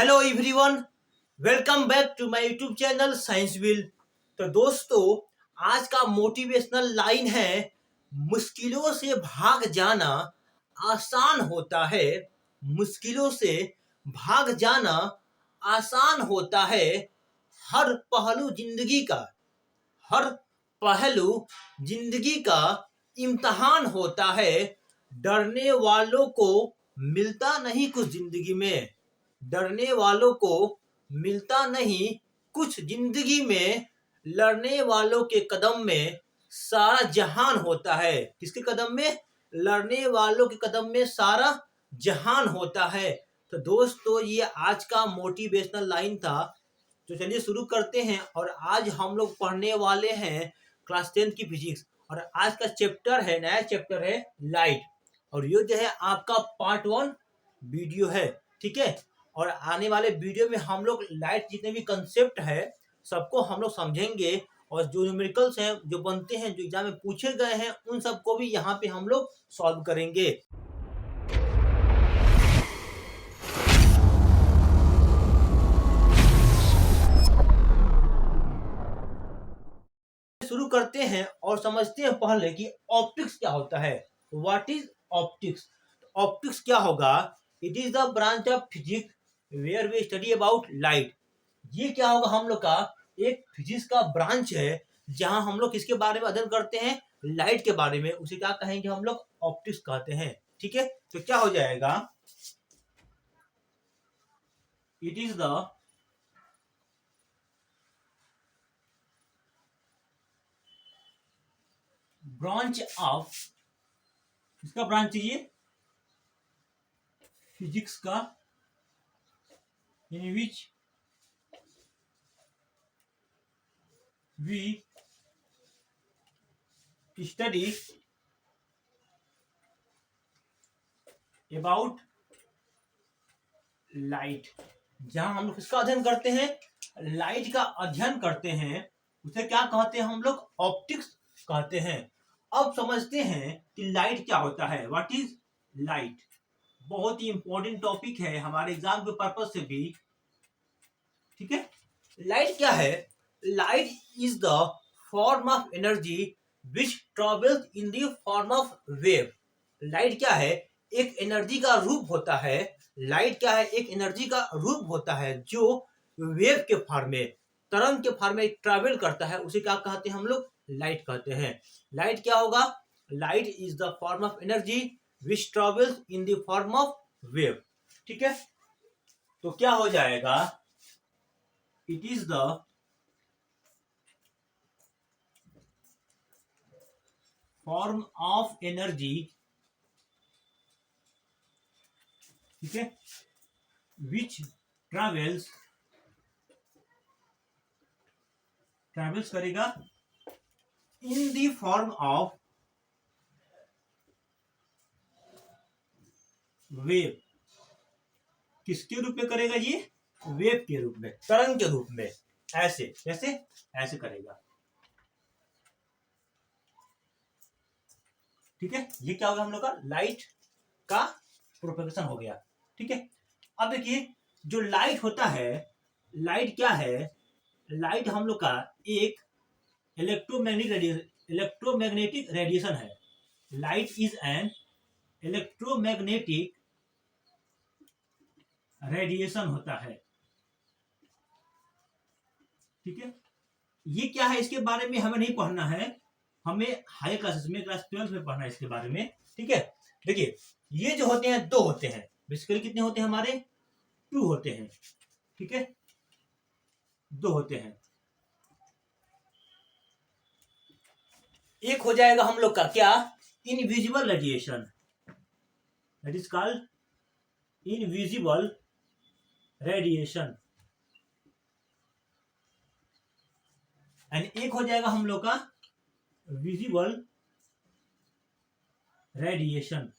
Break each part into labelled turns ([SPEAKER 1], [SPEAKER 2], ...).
[SPEAKER 1] Hello everyone, welcome back to my YouTube channel science wheel. तो दोस्तों, आज का मोटिवेशनल लाइन है, मुश्किलों से भाग जाना आसान होता है। मुश्किलों से भाग जाना आसान होता है। हर पहलू जिंदगी का हर पहलू जिंदगी का इम्तहान होता है। डरने वालों को मिलता नहीं कुछ जिंदगी में। डरने वालों को मिलता नहीं कुछ जिंदगी में। लड़ने वालों के कदम में सारा जहान होता है। किसके कदम में? लड़ने वालों के कदम में सारा जहान होता है। तो दोस्तों, ये आज का मोटिवेशनल लाइन था। तो चलिए शुरू करते हैं। और आज हम लोग पढ़ने वाले हैं क्लास 10 की फिजिक्स। और आज का चैप्टर है, नया चैप्टर है लाइट। और ये जो है आपका पार्ट 1 वीडियो है, ठीक है। और आने वाले वीडियो में हम लोग लाइट जितने भी कंसेप्ट है सबको हम लोग समझेंगे। और जो न्यूमेरिकल्स हैं, जो बनते हैं, जो एग्जाम में पूछे गए हैं, उन सबको भी यहाँ पे हम लोग सॉल्व करेंगे। शुरू करते हैं और समझते हैं पहले कि ऑप्टिक्स क्या होता है। What is optics? ऑप्टिक्स क्या होगा? It is the branch of physics where we study about light. ये क्या होगा? हम लोग का एक फिजिक्स का ब्रांच है जहां हम लोग किसके बारे में अध्ययन करते हैं? लाइट के बारे में। उसे क्या कहेंगे हम लोग? ऑप्टिक्स कहते हैं, ठीक है। तो क्या हो जाएगा? It is the branch of, इसका ब्रांच चाहिए फिजिक्स का, in which we study about light. जहां हम लोग किसका अध्ययन करते हैं? लाइट का अध्ययन करते हैं। उसे क्या कहते हैं हम लोग? ऑप्टिक्स कहते हैं। अब समझते हैं कि लाइट क्या होता है। What is light? बहुत ही इंपॉर्टेंट टॉपिक है हमारे एग्जाम के पर्पज से भी, ठीक है। लाइट क्या है? Light is the form of energy which travels in the form of wave. Light क्या है? एक एनर्जी का रूप होता है। लाइट क्या है? एक एनर्जी का रूप होता है जो वेव के फॉर्म में, तरंग के फॉर्म में ट्रैवल करता है। उसे क्या कहते हैं हम लोग? लाइट कहते हैं। लाइट क्या होगा? Light is the form of energy which travels in the form of wave, ठीक है। तो क्या हो जाएगा? It is the form of energy, ठीक है, विच ट्रेवल्स करेगा in the form of wave. किसके रूप में करेगा ये? वेव के रूप में, तरंग के रूप में। ऐसे कैसे? ऐसे करेगा, ठीक है। ये क्या होगा? हम लोग का लाइट का प्रोपेगेशन हो गया, ठीक है। अब देखिए, जो लाइट होता है, लाइट क्या है? लाइट हम लोग का एक इलेक्ट्रोमैग्नेटिक रेडिएशन है। Light is an electromagnetic radiation होता है, ठीक है। ये क्या है? इसके बारे में हमें नहीं पढ़ना है, हमें हाई क्लासेस में, क्लास 12 में पढ़ना है इसके बारे में, ठीक है। देखिए, ये जो होते हैं, दो होते हैं बेसिकली। कितने होते हैं हमारे? 2 होते हैं, ठीक है। 2 होते हैं। एक हो जाएगा हम लोग का क्या? Invisible radiation, that is called invisible radiation. And एक हो जाएगा हम लोग का विजिबल रेडिएशन।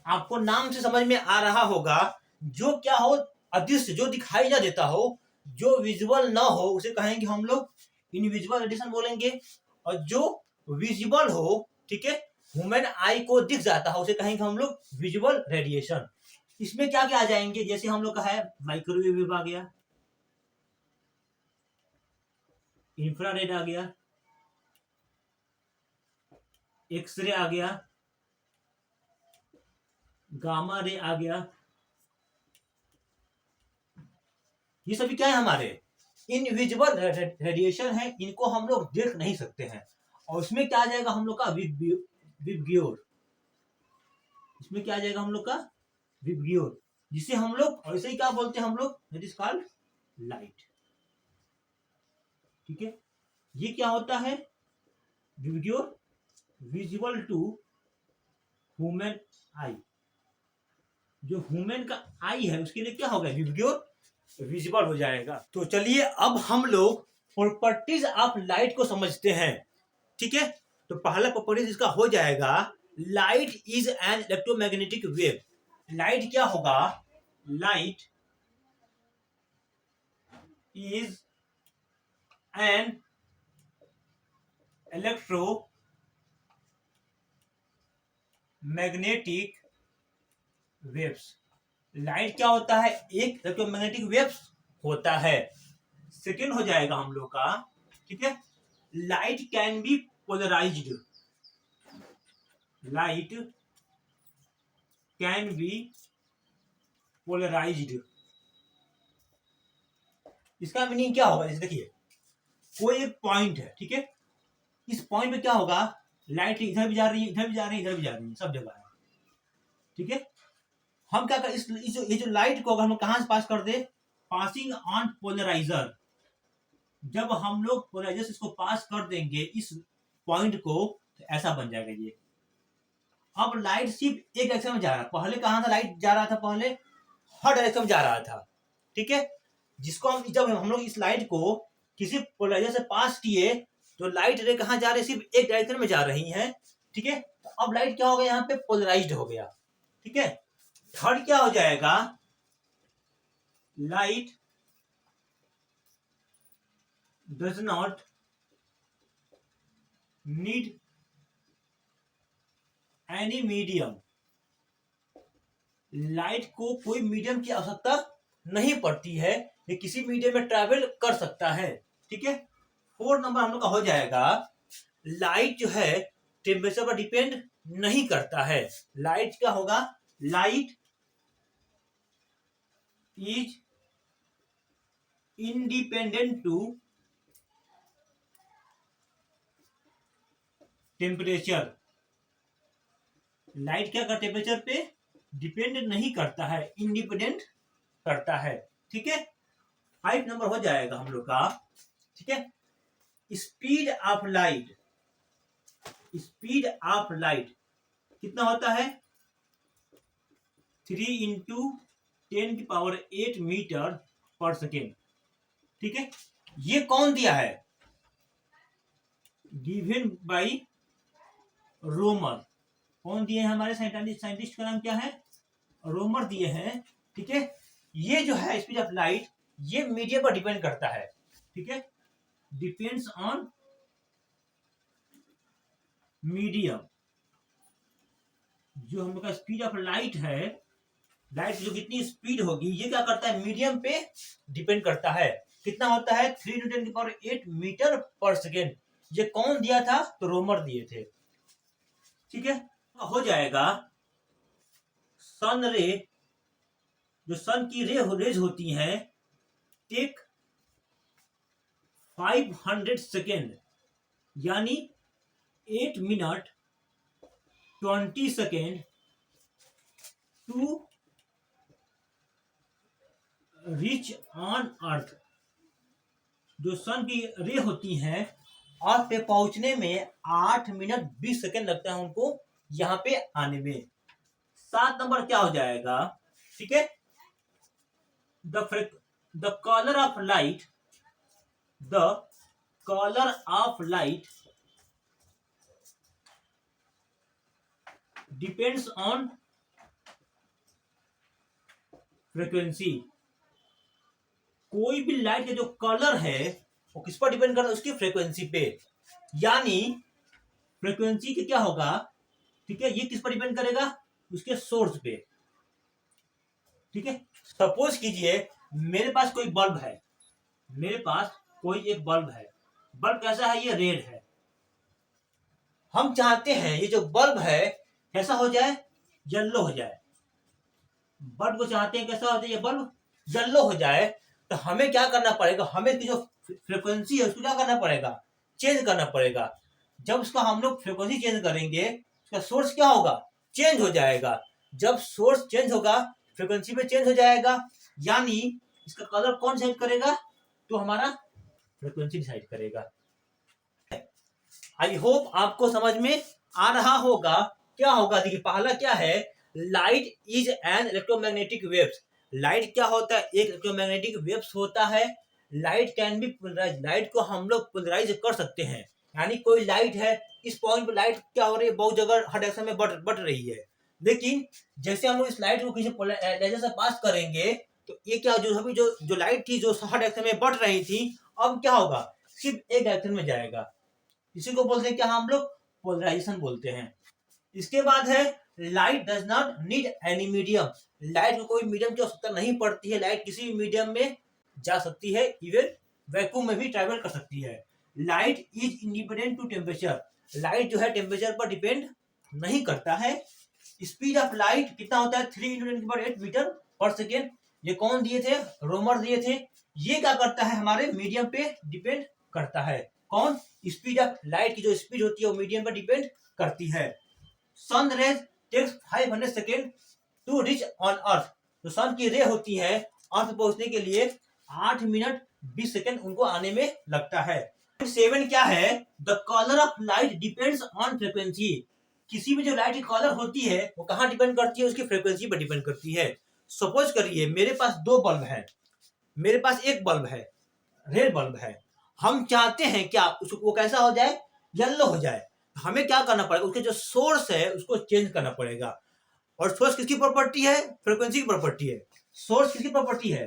[SPEAKER 1] आपको नाम से समझ में आ रहा होगा, जो क्या हो? अदृश्य, जो दिखाई ना देता हो, जो विजुअल ना हो, उसे कहेंगे हम लोग इनविजिबल रेडिएशन बोलेंगे। और जो विजिबल हो, ठीक है, ह्यूमन आई को दिख जाता है, उसे कहेंगे हम लोग विजुअल रेडिएशन। इसमें क्या क्या आ जाएंगे, जैसे हम लोग का है माइक्रोवेव आ गया, इंफ्रारेड आ गया, एक्सरे आ गया, गामा रे आ गया। ये सभी क्या है हमारे इनविजिबल रेडिएशन है, इनको हम लोग देख नहीं सकते हैं। और इसमें क्या आ जाएगा हम लोग का विबग्योर, इसमें क्या आ जाएगा हम लोग का विबग्योर, जिसे हम लोग ऐसे ही क्या बोलते हैं हम लोग, दैट इज कॉल्ड लाइट। ठीक है, ये क्या होता है VIBGYOR, visible to human eye. जो ह्यूमन का आई है उसके लिए क्या होगा विबग्योर विजिबल हो जाएगा। तो चलिए अब हम लोग प्रॉपर्टीज ऑफ लाइट को समझते हैं। ठीक है, तो पहला प्रॉपर्टीज इसका हो जाएगा light is an electromagnetic wave. Light क्या होगा, light is an electromagnetic waves. Light क्या होता है, एक इलेक्ट्रोमैग्नेटिक वेव्स होता है। सेकेंड हो जाएगा हम लोग का, ठीक है, light can be polarised, light can be polarised. इसका मीनिंग क्या होगा, जैसे देखिए कोई एक पॉइंट है, ठीक है, इस पॉइंट पे क्या होगा, लाइट इधर भी जा रही है, इधर भी जा रही है, इधर भी जा रही है, सब जगह है। ठीक है, हम क्या कर ये जो लाइट को अगर हम कहां से पास कर दे, पासिंग ऑन पोलराइजर, जब हम लोग पोलराइजर इसको पास कर देंगे इस पॉइंट को, तो ऐसा बन जाएगा ये। अब लाइट सिर्फ एक डायरेक्शन में जा रहा है, पहले कहां था लाइट जा रहा था, पहले हर डायरेक्शन में जा रहा था। ठीक है, जिसको हम जब हम लोग इस लाइट को किसी पोलराइजर से पास किए तो लाइट रे कहां जा रही, सिर्फ एक डायरेक्शन में जा रही हैं। ठीक है, तो अब लाइट क्या हो गया, यहाँ पे पोलराइज्ड हो गया। ठीक है, थर्ड क्या हो जाएगा, light does not need any medium. Light को कोई मीडियम की आवश्यकता नहीं पड़ती है, ये किसी मीडियम में ट्रैवल कर सकता है। ठीक है, फोर्थ नंबर हम लोग का हो जाएगा, लाइट जो है टेम्परेचर पर डिपेंड नहीं करता है। लाइट क्या होगा, light is independent to temperature. Light क्या कर टेम्परेचर पे डिपेंड नहीं करता है, इंडिपेंडेंट करता है। ठीक है, 5 नंबर हो जाएगा हम लोग का, ठीक है, speed of light, speed of light कितना होता है, 3 × 10⁸ मीटर पर सेकेंड। ठीक है, ये कौन दिया है, गिवन बाय रोमर। कौन दिए हैं हमारे साइंटिस्ट का नाम क्या है, रोमर दिए हैं। ठीक है, ये जो है स्पीड ऑफ लाइट ये मीडियम पर डिपेंड करता है। ठीक है, डिपेंड्स ऑन मीडियम। जो हम लोग का स्पीड ऑफ लाइट है, लाइट जो कितनी स्पीड होगी ये क्या करता है, मीडियम पे डिपेंड करता है। कितना होता है, 3 × 10⁸ मीटर पर सेकेंड। ये कौन दिया था, तो रोमर दिए थे। ठीक है, हो जाएगा सन रे, जो सन की रेज होती हैं, टेक 500 सेकेंड, यानी 8 minute 20 second to reach on earth. जो सन की रे होती हैं अर्थ पे पहुंचने में 8 मिनट 20 सेकेंड लगता है उनको यहां पे आने में। 7 नंबर क्या हो जाएगा, ठीक है, the colour of light, the colour of light depends on frequency. कोई भी लाइट का जो कलर है वो किस पर डिपेंड करता है, उसकी फ्रीक्वेंसी पे। यानी फ्रीक्वेंसी के क्या होगा, ठीक है, ये किस पर डिपेंड करेगा, उसके सोर्स पे। ठीक है, सपोज कीजिए मेरे पास कोई बल्ब है, मेरे पास कोई एक बल्ब है, बल्ब कैसा है, ये रेड है। हम चाहते हैं ये जो बल्ब है कैसा हो जाए, येलो हो जाए। बल्ब को चाहते हैं कैसा हो जाए, ये बल्ब येलो हो जाए। तो हमें क्या करना पड़ेगा, हमें की जो फ्रीक्वेंसी है उसको क्या करना पड़ेगा, चेंज करना पड़ेगा। जब उसका हम लोग फ्रीक्वेंसी चेंज करेंगे उसका सोर्स क्या होगा, चेंज हो जाएगा। जब सोर्स चेंज होगा फ्रीक्वेंसी में चेंज हो जाएगा, यानी इसका कलर कौन सेट करेगा, तो हमारा फ्रीक्वेंसी डिसाइड करेगा। आई होप आपको समझ में आ रहा होगा। क्या होगा, देखिए पहला क्या है, light is an electromagnetic waves. Light क्या होता है, एक इलेक्ट्रोमैग्नेटिक वेव्स होता है। Light can be polarise, light को हम लोग पोलराइज कर सकते हैं। यानी कोई लाइट है, इस पॉइंट पे लाइट क्या हो रही है, बहुत जगह हर डायरेक्शन में बढ़ रही है। लेकिन जैसे हम लोग इस लाइट को किसी लेजर से पास करेंगे तो ये क्या, जो अभी जो लाइट थी जो हर डायरेक्शन में बढ़ रही थी, अब क्या होगा, सिर्फ एक डायरेक्शन में जाएगा। इसी को बोलते हैं क्या, हम लोग पोलराइजेशन बोलते हैं। इसके बाद है light does not need any medium. Light को कोई मीडियम की आवश्यकता नहीं पड़ती है, लाइट किसी भी मीडियम में जा सकती है, इवन वैक्यूम में भी ट्रैवल कर सकती है। Light is independent to temperature. Light जो है टेम्परेचर पर डिपेंड नहीं करता है। स्पीड ऑफ लाइट कितना होता है, 3 × 10⁸ मीटर पर सेकेंड। ये कौन दिए थे, रोमर दिए थे। ये क्या करता है, हमारे मीडियम पे डिपेंड करता है। कौन, स्पीड ऑफ लाइट की जो स्पीड होती है वो मीडियम पर डिपेंड करती है। Sun rays takes 500 second to reach on earth. तो सन की रे होती है, अर्थ पहुंचने के लिए 8 मिनट 20 सेकेंड उनको आने में लगता है। 7 क्या है, the colour of light depends on frequency. किसी भी जो लाइट की कलर होती है वो कहाँ डिपेंड करती है, उसकी फ्रीक्वेंसी पर डिपेंड करती है। सपोज करिए मेरे पास 2 बल्ब है, मेरे पास एक बल्ब है, रेड बल्ब है। हम चाहते हैं क्या, उसको वो कैसा हो जाए, येलो हो जाए। हमें क्या करना पड़ेगा, उसके जो सोर्स है उसको चेंज करना पड़ेगा। और सोर्स किसकी प्रॉपर्टी है, फ्रीक्वेंसी की प्रॉपर्टी है। सोर्स किसकी प्रॉपर्टी है,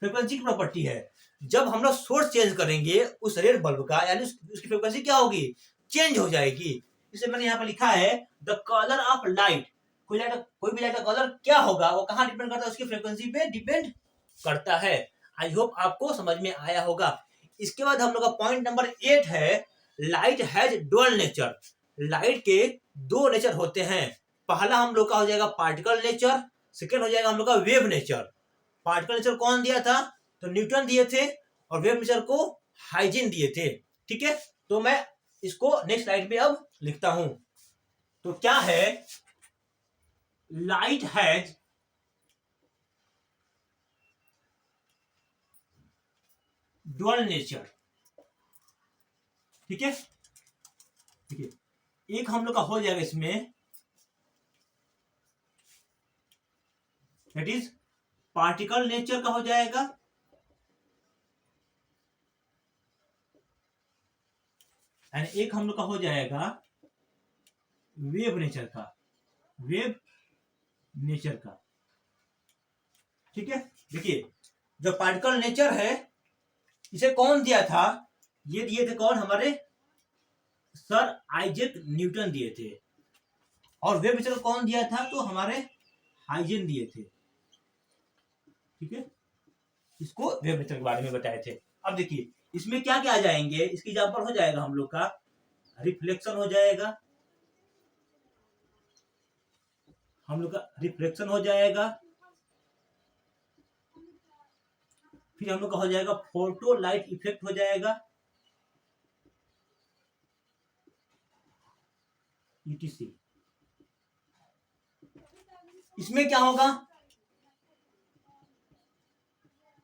[SPEAKER 1] फ्रीक्वेंसी की प्रॉपर्टी है। जब हम लोग सोर्स चेंज करेंगे उस रेड बल्ब का, यानी उसकी फ्रीक्वेंसी क्या होगी, चेंज हो जाएगी। इसे मैंने यहाँ पर लिखा है द कलर ऑफ लाइट। कोई भी लाइट का कलर क्या होगा, वो कहाँ डिपेंड करता है, उसकी फ्रीक्वेंसी पे डिपेंड करता है। आई होप आपको समझ में आया होगा। इसके बाद हम लोग का पॉइंट नंबर 8 है, light has dual nature. Light के 2 नेचर होते हैं। पहला हम लोग का हो जाएगा पार्टिकल नेचर, सेकेंड हो जाएगा हम लोग का वेव नेचर। पार्टिकल नेचर कौन दिया था, तो न्यूटन दिए थे, और वेव नेचर को हाइजेन दिए थे। ठीक है, तो मैं इसको नेक्स्ट स्लाइड पे अब लिखता हूं। तो क्या है, लाइट हैज डुअल नेचर। ठीक है, ठीक है, एक हम लोग का हो जाएगा इसमें, दैट इज पार्टिकल नेचर का हो जाएगा, एंड एक हम लोग का हो जाएगा वेव नेचर का, वेव नेचर का। ठीक है, देखिए जो पार्टिकल नेचर है इसे कौन दिया था, ये दिए थे कौन, हमारे सर आइजैक न्यूटन दिए थे। और वेव नेचर कौन दिया था, तो हमारे हाइजेन दिए थे। ठीक है, इसको वेव नेचर के बारे में बताए थे। अब देखिए इसमें क्या क्या आ जाएंगे, इसकी एग्जांपल हो जाएगा हम लोग का रिफ्लेक्शन हो जाएगा, हम लोग का रिफ्लेक्शन हो जाएगा, फिर हम लोग का हो जाएगा फोटो लाइट इफेक्ट हो जाएगा, ईटीसी। इसमें क्या होगा,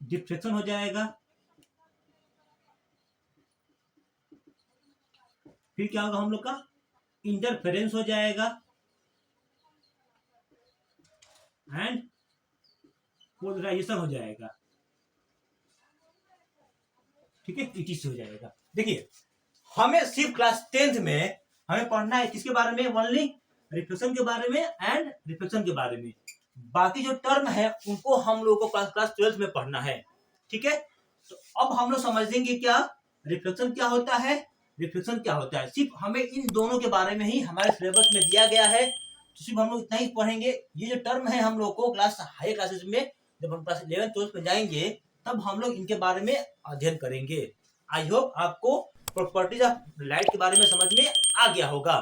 [SPEAKER 1] डिफ्रेक्शन हो जाएगा, फिर क्या होगा हम लोग का इंटरफेरेंस हो जाएगा, एंड पोलराइजेशन हो जाएगा। ठीक है, ईटीसी हो जाएगा। देखिए हमें सिर्फ क्लास 10th में हमें पढ़ना है किसके बारे में, ओनली रिफ्लेक्शन के बारे में एंड रिफ्लेक्शन के बारे में। बाकी जो टर्म है उनको हम लोगों को क्लास 12th में पढ़ना है। ठीक है, तो अब हम लोग समझ लेंगे क्या रिफ्लेक्शन क्या होता है, रिफ्लेक्शन क्या होता है। सिर्फ हमें इन दोनों के बारे में ही हमारे सिलेबस में दिया गया है। तो सिर्फ हम लोग इतना ही पढ़ेंगे। ये जो टर्म है हम लोग को क्लास हाई क्लासेस में, जब हम क्लास 11 12 में जाएंगे तब हम लोग इनके बारे में अध्ययन करेंगे। आई होप आपको प्रॉपर्टीज ऑफ लाइट के बारे में समझ में आ गया होगा।